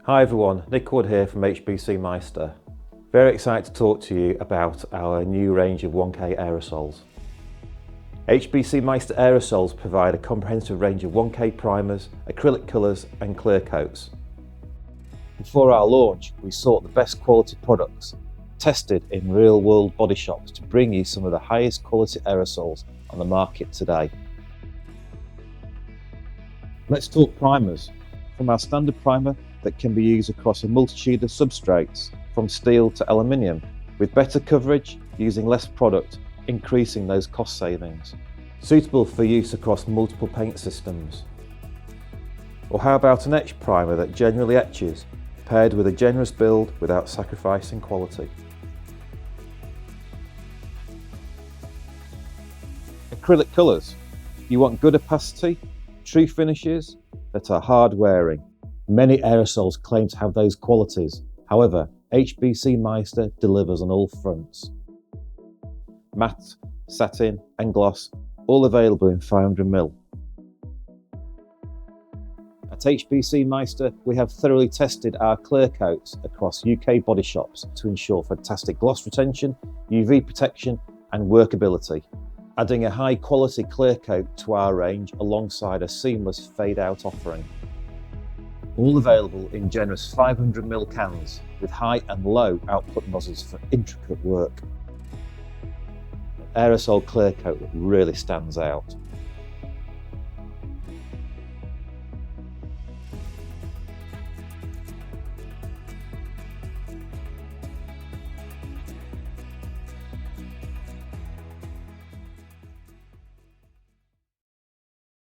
Hi everyone, Nick Wood here from HBC Meister. Very excited to talk to you about our new range of 1K aerosols. HBC Meister aerosols provide a comprehensive range of 1K primers, acrylic colours and clear coats. Before our launch, we sought the best quality products, tested in real-world body shops to bring you some of the highest quality aerosols on the market today. Let's talk primers. From our standard primer that can be used across a multitude of substrates, from steel to aluminium, with better coverage, using less product, increasing those cost savings. Suitable for use across multiple paint systems. Or how about an etch primer that generally etches, paired with a generous build without sacrificing quality. Acrylic colours. You want good opacity, true finishes that are hard wearing. Many aerosols claim to have those qualities. However, HBC Meister delivers on all fronts. Matte, satin and gloss, all available in 500ml. At HBC Meister, we have thoroughly tested our clear coats across UK body shops to ensure fantastic gloss retention, UV protection and workability. Adding a high quality clear coat to our range alongside a seamless fade out offering. All available in generous 500ml cans with high and low output nozzles for intricate work. Aerosol clear coat that really stands out.